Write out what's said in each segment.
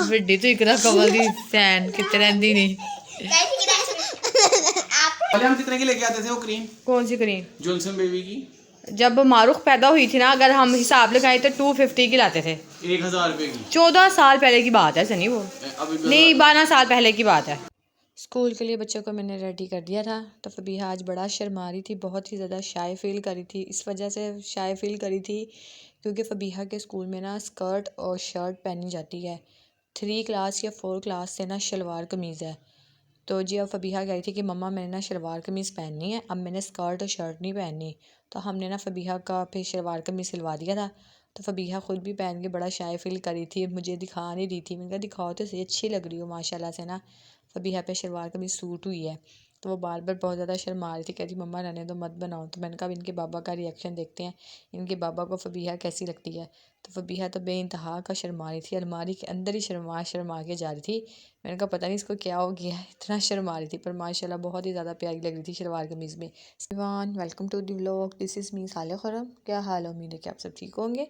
ਵੱਡੀ तो इकरा कमल दी फैन कितने रहती नहीं। पहले हम कितने की लेके आते थे वो क्रीम? कौन सी क्रीम? जॉनसन बेबी की। जब मारूख पैदा हुई थी ना, अगर हम हिसाब लगाए तो 250 की लाते थे। 1000 रुपए की। 14 साल पहले की बात है सनी, वो अभी नहीं 12 साल पहले की बात है। स्कूल के लिए बच्चों को मैंने रेडी कर दिया था, तो फबीहा आज बड़ा शर्मा रही थी, बहुत ही ज़्यादा शाय फील करी थी। इस वजह से शाय फील करी थी क्योंकि फबीहा के स्कूल में ना स्कर्ट और शर्ट पहनी जाती है। 3 क्लास या 4 क्लास से ना शलवार कमीज़ है। तो जी अब फबीहा कह रही थी कि मम्मा मैंने ना शलवार कमीज़ पहननी है, अब मैंने स्कर्ट और शर्ट नहीं पहननी। तो हमने ना फबीहा का फिर शलवार कमीज़ सिलवा दिया था। तो फबीहा ख़ुद भी पहन के बड़ा शाय फील करी थी, मुझे दिखा नहीं रही थी। मैंने कहा दिखाओ तो सही, अच्छी लग रही हो माशाल्लाह से ना। फबीहा पे शलवार कमीज़ सूट हुई है। तो वो बार बार बहुत ज़्यादा शर्मा रही थी, कहती मम्मा रहने दो मत बनाओ। तो मैंने कहा इनके बाबा का रिएक्शन देखते हैं, इनके बाबा को फबीहा कैसी लगती है। तो फबीहा तो बेइंतहा का शर्मा रही थी, अलमारी के अंदर ही शर्मा शर्मा के जा रही थी। मैंने कहा पता नहीं इसको क्या हो गया, इतना शर्मा रही थी, पर माशाल्लाह बहुत ही ज़्यादा प्यारी लग रही थी शलवार कमीज़ में। Everyone welcome to the vlog, this is me Saleh Khurram. क्या हाल है, उम्मीद है कि आप सब ठीक होंगे।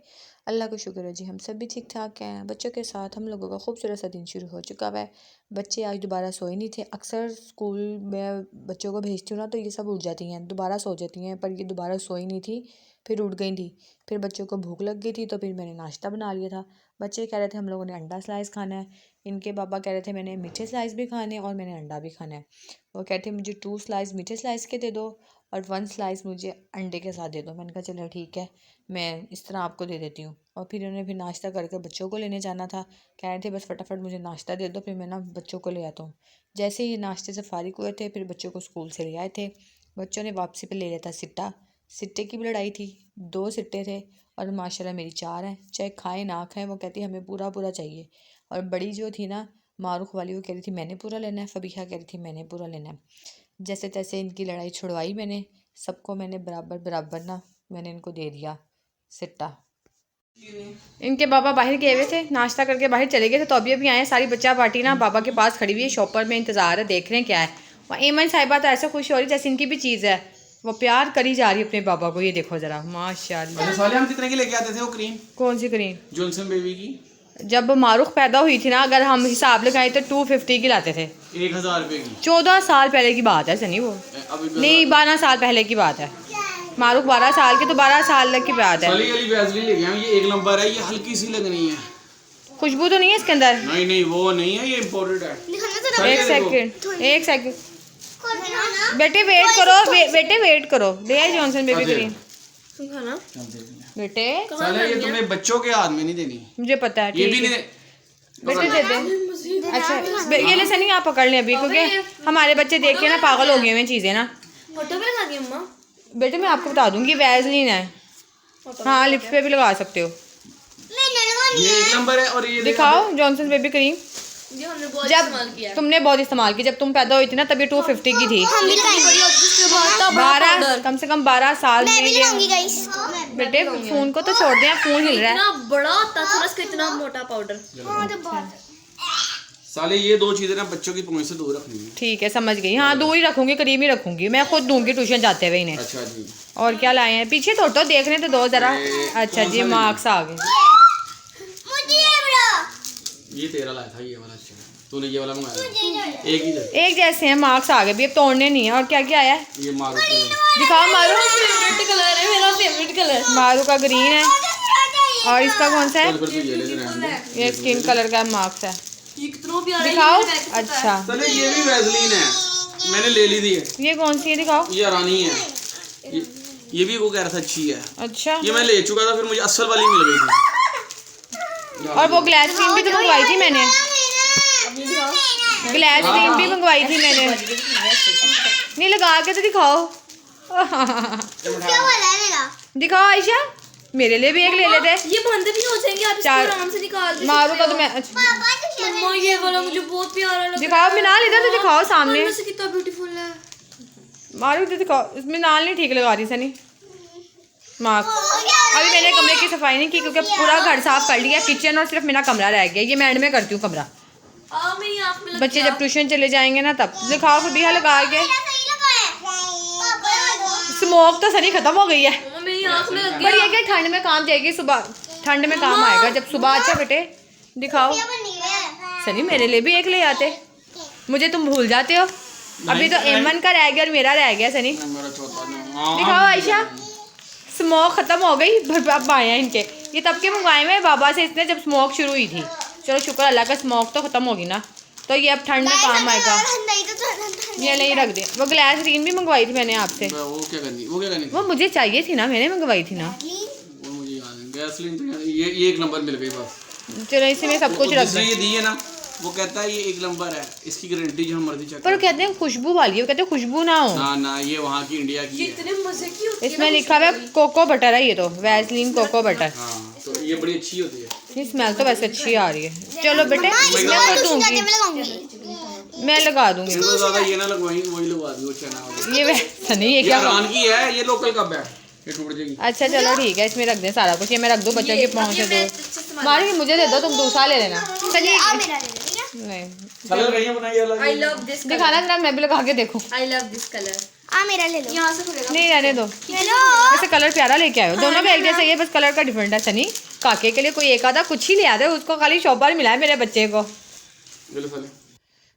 अल्लाह का शुक्र है जी, हम सब भी ठीक ठाक हैं। बच्चों के साथ हम लोगों का खूबसूरत सा दिन शुरू हो चुका है। बच्चे आज दोबारा सोए नहीं थे। अक्सर स्कूल में बच्चों को भेजती हूँ ना तो ये सब उठ जाती हैं, दोबारा सो जाती हैं, पर ये दोबारा सोई नहीं थी, फिर उठ गई थी। फिर बच्चों को भूख लग गई थी तो फिर मैंने नाश्ता बना लिया था। बच्चे कह रहे थे हम लोगों ने अंडा स्लाइस खाना है, इनके पापा कह रहे थे मैंने मीठे स्लाइस भी खाने हैं और मैंने अंडा भी खाना है। वो कहते मुझे 2 स्लाइस मीठे स्लाइस के दे दो और 1 स्लाइस मुझे अंडे के साथ दे दो। मैंने कहा चलो ठीक है, मैं इस तरह आपको दे देती हूँ। और फिर उन्होंने फिर नाश्ता करके बच्चों को लेने जाना था, कह रहे थे बस फटाफट मुझे नाश्ता दे दो, फिर मैं ना बच्चों को ले आता हूँ। जैसे ही नाश्ते से फारिग हुए थे फिर बच्चों को स्कूल से ले आए थे। बच्चों ने वापसी पे ले लिया था सिट्टा। सिट्टे की भी लड़ाई थी, 2 सिट्टे थे और माशाल्लाह मेरी 4 हैं, चाहे खाएं ना खाएं वो कहती हमें पूरा पूरा चाहिए। और बड़ी जो थी ना मारूख वाली, वो कह रही थी मैंने पूरा लेना है, फबीहा कह रही थी मैंने पूरा लेना है। जैसे तैसे इनकी लड़ाई छुड़वाई मैंने, सबको मैंने बराबर बराबर ना मैंने इनको दे दिया सिट्टा। इनके बाबा बाहर गए हुए थे, नाश्ता करके बाहर चले गए थे, तो अभी अभी आए। सारी बच्चा पार्टी ना बाबा के पास खड़ी हुई है, शॉपर में इंतज़ार है, देख रहे हैं क्या है। वहाँ एमन साहिबा तो ऐसे खुश हो रही जैसे इनकी भी चीज़ है, वो प्यार करी जा रही है अपने बाबा को। ये देखो ज़रा माशाल्लाह। साले हम कितने की लेके आते थे वो क्रीम? कौन सी क्रीम? जॉनसन बेबी की। जब मारूख पैदा हुई थी ना, अगर हम हिसाब लगाए तो 250 की लाते थे। 1000 रुपए की। 14 साल पहले की बात है सनी, वो अभी नहीं 12 साल पहले की बात है। मारूख 12 साल की, तो 12 साल की बात है। साली वाली वैसलीन ले गया, ये 1 नंबर है, ये हल्की सी लगनी है। खुशबू तो नहीं है इसके अंदर? नहीं नहीं वो नहीं है, ये इम्पोर्टेड है। एक सेकंड, एक सेकंड बेटे वेट करो, बेटे वेट करो। ले आई जॉनसन बेबी क्रीम बेटे। साले ये तुम्हें बच्चों के हाथ में नहीं देनी, मुझे पता है, ये भी ठीक नहीं है बेटे दे दे। अच्छा ये ले सनी आप पकड़ लें अभी, क्योंकि हमारे बच्चे देख के ना पागल हो गए हुए चीज़ें ना। बेटे मैं आपको बता दूंगी, वैसलीन है, हाँ लिप्स पे भी लगा सकते हो। ये 1 नंबर है। और ये दिखाओ जॉनसन बेबी क्रीम। जब तुमने बहुत इस्तेमाल की, जब तुम पैदा हुई थी ना तब ये 250 की थी। 12 कम से कम 12 साल में ये। बेटे फोन को तो छोड़ दें, फोन हिल रहा है। बड़ा होता था इसका, इतना मोटा पाउडर। साले ये 2 चीजें ना बच्चों की पहुंच से दूर रखनी है। ठीक है समझ गई, हाँ दूर ही रखूंगी, करीब ही रखूंगी, मैं खुद दूंगी ट्यूशन जाते हुए इन्हें। अच्छा जी। और क्या लाए हैं पीछे, तो देखने तो दो जरा। अच्छा जी मार्क्स आ गए। ये तेरा लाया था, ये वाला अच्छा तूने ये वाला मंगाया, एक ही जैसे एक जैसे हैं, मार्क्स आ गए भी, अब तोड़ने नहीं है। और क्या क्या आया है ये मारो, दिखाओ। मारू फेवरेट कलर है मेरा, फेवरेट कलर। मारू का ग्रीन है और इसका कौन सा है? फिर तो ये ले रहने दे। ये स्किन कलर का मार्क्स है, ये कितना प्यारा है, दिखाओ। ये मेरे बैग के साथ अच्छा साले ये भी वैसलीन है, मैंने ले ली थी ये कौन सी है दिखाओ। ये रानी है, ये भी वो कह रहा था अच्छी है। अच्छा ये मैं ले चुका था, फिर मुझे असल वाली मिल गई थी। और वो ग्लास क्रीम भी तो मंगवाई थी मैंने, ग्लास क्रीम भी मंगवाई थी मैंने। नहीं लगा के तो दिखाओ। दिखाओ आयशा, मेरे लिए भी एक ले लेते। ये बंद भी हो जाएंगे, आप इसको आराम से निकाल दे। मारू का तो मैं मम्मा ये वाला मुझे बहुत प्यारा लगा। दिखाओ, मिनाल इधर तो दिखाओ सामने। से कितना ब्यूटीफुल है। मारू इधर दिखाओ, इसमें नाल नहीं ठीक लगा रही सनी मार्क्स। अभी मैंने कमरे की सफाई नहीं की क्योंकि पूरा घर साफ कर लिया, किचन और सिर्फ मेरा कमरा रह गया। ये मैं एंड में करती हूँ कमरा, मेरी आँख में लग बच्चे गया। जब ट्यूशन चले जाएंगे ना तब। दिखाओ फबीहा लगा के। स्मोक तो सनी खत्म हो गई है, मम्मा मेरी आँख में लग गया। पर ये क्या ठंड में काम जाएगी, सुबह ठंड में काम आएगा जब सुबह। अच्छा बेटे दिखाओ, सनी मेरे लिए भी एक ले आते, मुझे तुम भूल जाते हो। अभी तो एमन का रह गया और मेरा रह गया सनी। मेरा चौथा दिखाओ आयशा, स्मोक खत्म हो गई, अब आए हैं इनके। ये तब के मंगवाए हुए बाबा से इसने जब स्मोक शुरू हुई थी। चलो शुक्र अल्लाह का स्मोक तो खत्म होगी ना, तो ये अब ठंड में काम आएगा। ये नहीं रख दे। वो ग्लिसरीन भी मंगवाई थी मैंने आपसे। वो क्या करनी वो मुझे चाहिए थी ना, मैंने मंगवाई थी ना। वो मुझे याद है। गैसोलीन तो ये एक नंबर मिल गई बस। चलो इसमें सब कुछ रख दे। ये दी है ना, वो कहता है ये एक नंबर है, इसकी गारंटी जो मर्जी चेक। पर कहते हैं खुशबू वाली है, वो कहते हैं खुशबू ना हो। ना ये वहाँ की इंडिया की है। कितने मजे की होती है। इसमें लिखा हुआ है कोको बटर है, ये तो वैसलीन कोको बटर। हाँ तो ये बड़ी अच्छी होती है। ये स्मेल तो वैसे अच्छी आ रही है। चलो बेटे मैं दूंगी, मैं लगा दूंगी। इनको ज़्यादा ये ना लगवाई, वही लगवा दी वो चना। ये वैसा नहीं, ये क्या ईरान की है, ये लोकल कब है, ये टूट जाएगी। अच्छा चलो ठीक है, इसमें रख दें सारा कुछ। ये मैं रख दूँ, बच्चों की पहुँच दो। मारी मुझे दे दो, तुम दूसरा ले लेना। चलिए नहीं कलर कहीं बनाइए अलग। आई लव दिस दिखाना जरा, मैं भी लगा के देखूँ। I love this colour. मेरा ले लो। यहाँ से खुलेगा। नहीं रहने दो, वैसे कलर प्यारा लेके आयो। दोनों का एक जैसा ही है, बस कलर का डिफरेंट है। सनी काके के लिए कोई एक आधा कुछ ही ले आते, उसको खाली शॉपर मिला है मेरे बच्चे को।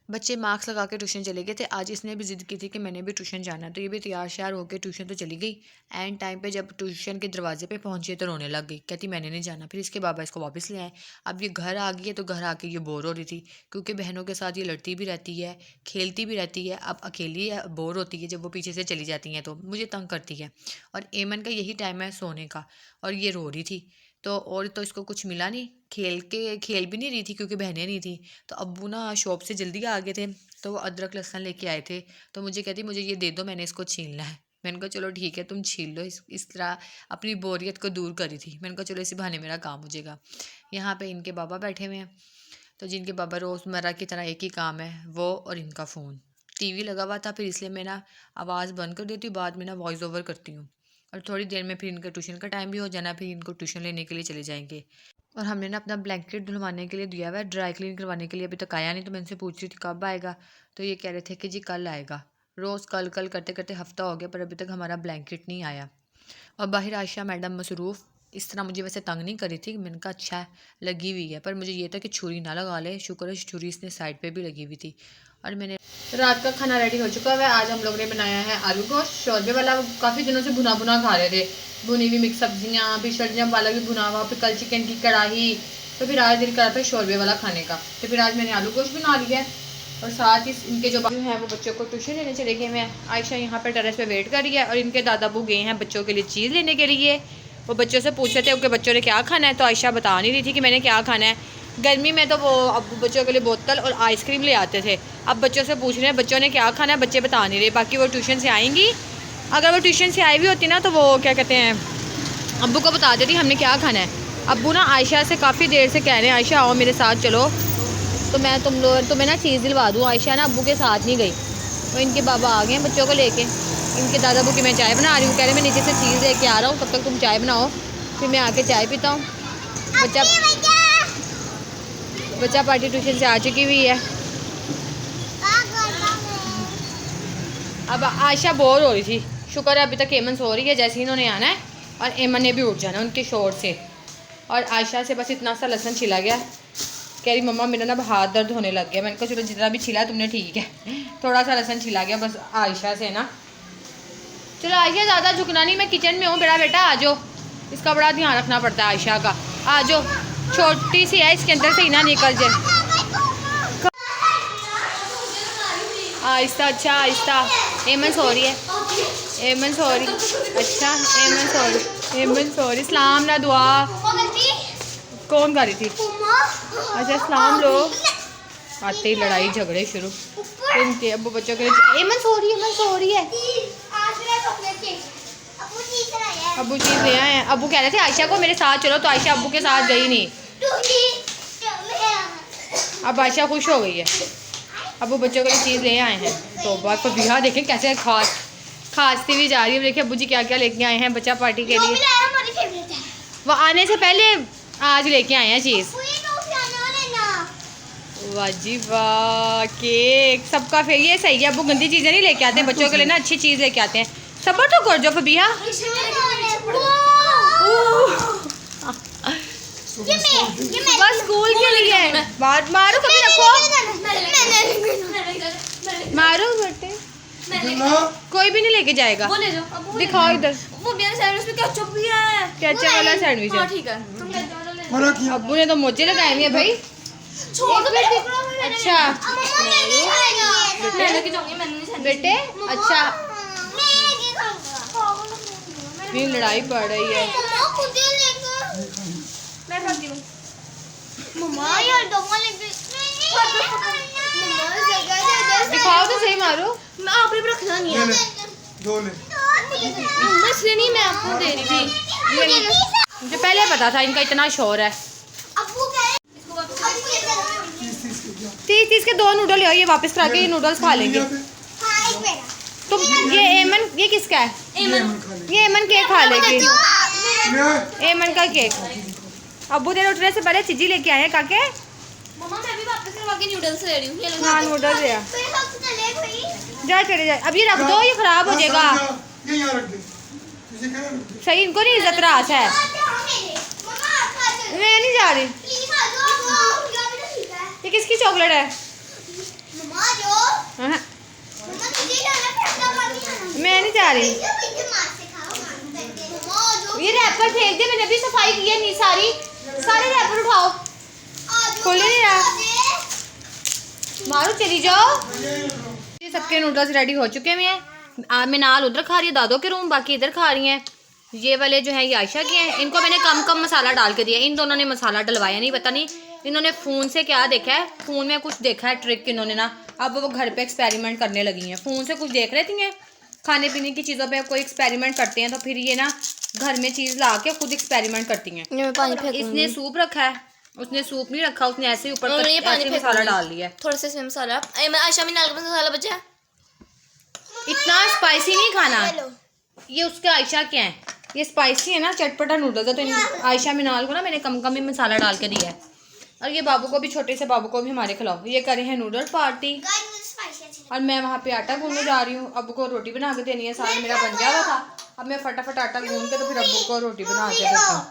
बच्चे मार्क्स लगा के ट्यूशन चले गए थे। आज इसने भी ज़िद की थी कि मैंने भी ट्यूशन जाना है, तो ये भी तैयार श्यार होकर ट्यूशन तो चली गई। एंड टाइम पे जब ट्यूशन के दरवाजे पे पहुंची तो रोने लग गई, कहती मैंने नहीं जाना। फिर इसके बाबा इसको वापस ले आए। अब ये घर आ गई है, तो घर आके ये बोर हो रही थी, क्योंकि बहनों के साथ ये लड़ती भी रहती है, खेलती भी रहती है। अब अकेली बोर होती है, जब वो पीछे से चली जाती हैं तो मुझे तंग करती है। और एमन का यही टाइम है सोने का, और ये रो रही थी। तो और तो इसको कुछ मिला नहीं, खेल भी नहीं रही थी क्योंकि बहनें नहीं थी। तो अब्बू ना शॉप से जल्दी आ गए थे, तो वो अदरक लहसुन लेके आए थे। तो मुझे कहती मुझे ये दे दो, मैंने इसको छीलना है। मैंने कहा चलो ठीक है तुम छील लो। इस तरह अपनी बोरियत को दूर करी थी। मैंने कहा चलो इसी बहाने मेरा काम हो जाएगा। यहाँ पे इनके बाबा बैठे हुए हैं, तो जिनके बाबा रोज़मर्रा की तरह एक ही काम है, वो और इनका फ़ोन। टीवी लगा हुआ था, फिर इसलिए मैं ना आवाज़ बंद कर देती हूँ, बाद में ना वॉइस ओवर करती हूँ। और थोड़ी देर में फिर इनका ट्यूशन का टाइम भी हो जाना, फिर इनको ट्यूशन लेने के लिए चले जाएंगे। और हमने ना अपना ब्लैंकेट धुलवाने के लिए दिया हुआ है, ड्राई क्लीन करवाने के लिए अभी तक आया नहीं। तो मैं इनसे पूछ रही थी कब आएगा, तो ये कह रहे थे कि जी कल आएगा। रोज़ कल कल करते करते हफ्ता हो गया, पर अभी तक हमारा ब्लैंकेट नहीं आया। और बाहर आयशा मैडम मसरूफ़ इस तरह मुझे वैसे तंग नहीं करी थी, मैंने कहा अच्छा है लगी हुई है, पर मुझे ये था कि छुरी ना लगा ले। शुक्र है छुरी इसने साइड पे भी लगी हुई थी। और मैंने रात का खाना रेडी हो चुका है। आज हम लोग ने बनाया है आलू गोश्त शोरबे वाला। काफ़ी दिनों से भुना भुना खा रहे थे, भुनी हुई मिक्स सब्जियाँ, फिर सब्जियाँ वाला भी भुना हुआ, फिर कल चिकन की कढ़ाई। तो फिर आज दिल करा था शोरबे वाला खाने का, तो फिर आज मैंने आलू गोश्त बना लिया है। और साथ ही इनके जो बाबू हैं वो बच्चों को ट्यूशन लेने चले गए हैं। आयशा यहाँ पर टेरेस पे वेट कर रही है, और इनके दादा बू गए हैं बच्चों के लिए चीज़ लेने के लिए। वो बच्चों से पूछ रहे थे कि बच्चों ने क्या खाना है, तो आयशा बता नहीं रही थी कि मैंने क्या खाना है। गर्मी में तो वो अब बच्चों के लिए बोतल और आइसक्रीम ले आते थे, अब बच्चों से पूछ रहे हैं बच्चों ने क्या खाना है, बच्चे बता नहीं रहे। बाकी वो ट्यूशन से आएंगी, अगर वो ट्यूशन से आई भी होती ना तो वो क्या कहते हैं अब्बू को बता देती हमने क्या खाना है। अब्बू ना आयशा से काफ़ी देर से कह रहे हैं आयशा आओ मेरे साथ चलो, तो मैं तुम्हें ना चीज़ दिलवा दूँ। आयशा ना अब्बू के साथ नहीं गई, तो इनके बाबा आ गए हैं बच्चों को लेके। इनके दादा बू की मैं चाय बना रही हूँ, कह रहे मैं नीचे से चीज़ लेके आ रहा हूँ, तब तक तुम चाय बनाओ, फिर मैं आके चाय पीता हूँ। बच्चा पार्टी ट्यूशन से आ चुकी हुई है। अब आयशा बोर हो रही थी, शुक्र है अभी तक एमन सो रही है। जैसे ही इन्होंने आना है और एमन ने भी उठ जाना उनके शोर से। और आयशा से बस इतना सा लहसुन छिला गया, कह रही मम्मा मेरा ना हाथ दर्द होने लग गया। मैंने कहा चलो जितना भी छिला तुमने ठीक है, थोड़ा सा लहसुन छिला गया बस आयशा से ना। चलो आयशा ज़्यादा झुकना नहीं, मैं किचन में हूँ, बड़ा बेटा आ जाओ, इसका बड़ा ध्यान रखना पड़ता है आयशा का। आ जाओ, छोटी सी है, इसके अंदर से ही ना निकल जाए। आहिस्ता, अच्छा आहिस्ता। एमन सो रही है, एमन सो रही, अच्छा एमन सो रही, एमन सो रही। सलाम ना दुआ कौन कर रही थी? अच्छा सलाम लो। आते ही लड़ाई झगड़े शुरू इनके अब्बू बच्चों के लिए। एमन सो रही है, एमन सो रही है। अब्बू चीज़ ले आए हैं। अब्बू कह रहे थे आयशा को मेरे साथ चलो, तो आयशा अब्बू के साथ गई नहीं। अब आयशा खुश हो गई है, अब्बू बच्चों के लिए चीज़ ले आए हैं। तो बात को बिहा देखें कैसे खांसती भी जा रही है। देखिए अब्बू जी क्या क्या लेके आए हैं बच्चा पार्टी के लिए। वो आने से पहले आज लेके आए हैं चीज़। वाह जी वाह, केक सबका फिर ये सही है। अब्बू गंदी चीज़ें नहीं लेके आते हैं बच्चों के लिए ना, अच्छी चीज़ लेके आते हैं। सबर तो कर जो फबिहा, सुबह स्कूल के लिए मारो कभी रखो, मारो बेटे, कोई भी नहीं लेके जाएगा। वो ले जाओ अब, दिखाओ इधर, वो मेरे सैंडविच में केचप भी है। केचप वाला सैंडविच हाँ है। ठीक है, तुम ले जाओ। अब्बू ने तो मोजे लगाए हुए हैं भाई। छोड़ दो मेरे को। अच्छा मैं लेके जाऊंगी, मैंने नहीं सैंडविच। बेटे, अच्छा नहीं लड़ाई पड़ रही है। मैं खाती हूँ। दिखाओ तो सही, मारो। मैं आपने भी रखना नहीं है। मैं इसलिए नहीं, मैं आपको दे रही थी। मुझे पहले पता था इनका इतना शोर है। 30 के 2 नूडल है, ये वापस करा के ये नूडल्स खा लेंगे। तुम ये एमन, ये किसका है? ये एमन केक खा लेगी, एमन का केक। अब्बू ने उठने से पहले चीजी लेके आए हैं काके। मम्मा मैं भी वापस करवा के नूडल्स ले रही हूँ। ये लो। हाँ नूडल्स है, जा चले जाए। अब ये रख दो, ये खराब हो जाएगा। सही, इनको नहीं इज्जत रास है। मैं नहीं जा रही। ये किसकी चॉकलेट है? हाँ, मैं नहीं जा रही। ये रैपर फेंक दे, मैंने अभी सफाई की है नहीं सारी, सारे रैपर उठाओ। खोले नहीं रहा, मारो चली जाओ। ये सबके नूडल्स रेडी हो चुके हुए हैं। मिनाल उधर खा रही है दादों के रूम, बाकी इधर खा रही हैं। ये वाले जो है ये आयशा के हैं। इनको मैंने कम मसाला डाल के दिया। इन दोनों ने मसाला डलवाया नहीं, पता नहीं इन्होंने फ़ोन से क्या देखा है, फ़ोन में कुछ देखा है ट्रिक इन्होंने ना। अब वो घर पे एक्सपेरिमेंट करने लगी हैं। फ़ोन से कुछ देख लेती हैं, खाने पीने की चीज़ों पे कोई एक्सपेरिमेंट करते हैं तो फिर ये ना घर में चीज़ ला के खुद एक्सपेरिमेंट करती हैं। इसने सूप रखा है, उसने सूप नहीं रखा, उसने ऐसे ही ऊपर ऐसे मसाला डाल लिया है। थोड़ा सा इसमें मसाला। आयशा में नाल का मसाला बचा है। इतना स्पाइसी नहीं खाना। ये उसके आयशा के हैं, ये स्पाइसी है ना, चटपटा नूडल्स है। तो आयशा मिनाल को ना मैंने कम ही मसाला डाल के दिया है। और ये बाबू को भी, छोटे से बाबू को भी हमारे खिलाओ। ये करे हैं नूडल पार्टी और मैं वहाँ पे आटा गूंदने जा रही हूँ। अब्बू को रोटी बना के देनी है, सारा मेरा बन गया हुआ था। अब मैं फटाफट आटा गूंद के तो फिर अब्बू को रोटी बना के देती हूँ।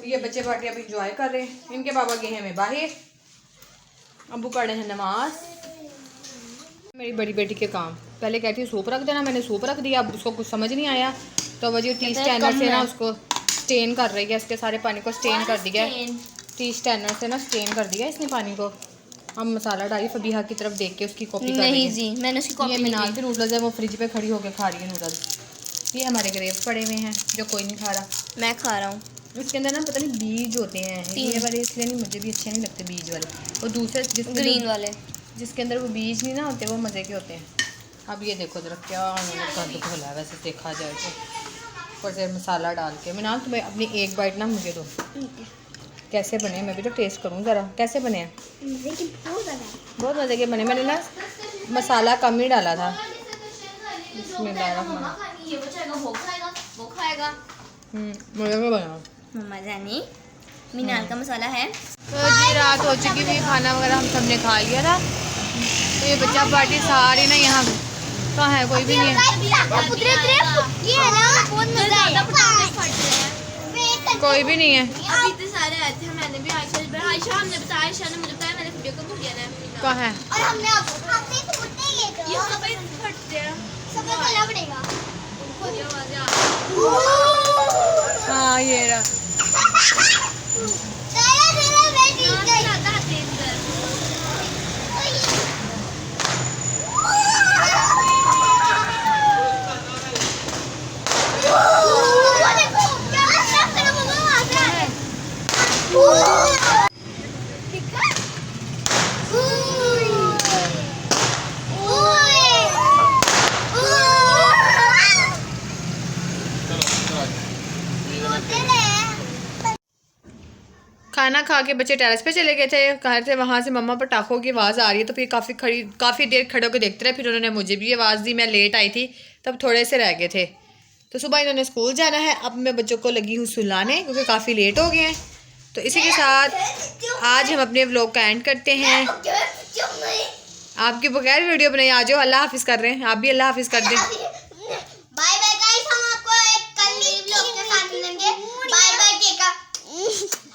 ये बच्चे पार्टी अभी इंजॉय कर रहे हैं। इनके बाबा गए हैं मैं बाहर, अब्बू पढ़े हैं नमाज। मेरी बड़ी बेटी के काम, पहले कहती है सूप रख देना, मैंने सूप रख दिया। अब उसको कुछ समझ नहीं आया तो वह जो टी स्टैंडर से ना उसको स्टेन कर रही है, इसके सारे पानी को स्टेन कर दिया। टी स्टैंडर से ना स्टेन कर दिया इसने पानी को। अब मसाला डाली, फबीहा की तरफ देख के उसकी कॉपी कर रही है। जी मैंने उसकी कॉपी। ये मिनाल के नूडल्स है, वो फ्रिज पे खड़ी होकर खा रही है नूडल्स। ये हमारे ग्रेव्स पड़े हुए हैं जो कोई नहीं खा रहा, मैं खा रहा हूँ। इसके अंदर ना पता नहीं बीज होते हैं ये वाले, इसलिए नहीं, मुझे भी अच्छे नहीं लगते बीज वाले। और दूसरे ग्रीन वाले जिसके अंदर वो बीज नहीं ना होते, वो मज़े के होते हैं। अब ये देखो जरा क्या उन्होंने कद्दू खोला है, वैसे देखा जाए तो। ऊपर से मसाला डाल के। मिनाल तुम्हें अपनी एक बाइट ना मुझे दो। कैसे बने, मैं भी तो टेस्ट करूँ ज़रा, कैसे बने हैं? बहुत मज़े के बने। मैंने ना मसाला कम ही डाला था। मज़े के बना। मम्मा जानी मीनाल का मसाला है। तो जी रात हो चुकी थी, खाना वगैरह हम सब ने खा लिया था। तो ये बच्चा पार्टी सारी ना यहाँ कहाँ है, कोई भी नहीं है, कोई भी नहीं है। अभी इतने सारे आए थे, मैंने भी आयशा हमने बताया, आयशा ने मुझे बताया, मैंने वीडियो को भूल गया ना। कहाँ है? और हमने ये सफेद फटते हैं। सब खोलना पड़ेगा। ये आवाज़ आ रही है। हाँ ये रहा। ज़्यादा तेज कर। खाना खा के बच्चे टेरेस पे चले गए थे, कह थे वहाँ से मम्मा पटाखों की आवाज़ आ रही है। तो फिर काफ़ी देर खड़े होकर देखते रहे। फिर उन्होंने मुझे भी आवाज़ दी, मैं लेट आई थी तब थोड़े से रह गए थे। तो सुबह इन्होंने स्कूल जाना है। अब मैं बच्चों को लगी हूँ सुलाने क्योंकि काफ़ी लेट हो गए हैं। तो इसी के साथ आज हम अपने व्लॉग का एंड करते हैं। आपके बगैर वीडियो बनाई, आ जाओ, अल्लाह हाफिज़ कर रहे हैं, आप भी अल्लाह हाफिज़ कर दें। बाय बाय गाइस, हम आपको एक कल नई व्लॉग के साथ मिलेंगे। Bye bye, take care.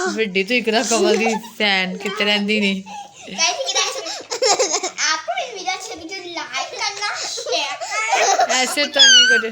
ਵੱਡੀ ਤੂੰ ਇੱਕ ਤਾਂ ਕਮਲ ਦੀ ਫੈਨ ਕਿਤੇ ਰਹਿੰਦੀ ਨਹੀਂ कैसे कि आपको मेरी वीडियो अच्छी लगी तो लाइक करना शेयर करना ऐसे तो नहीं करे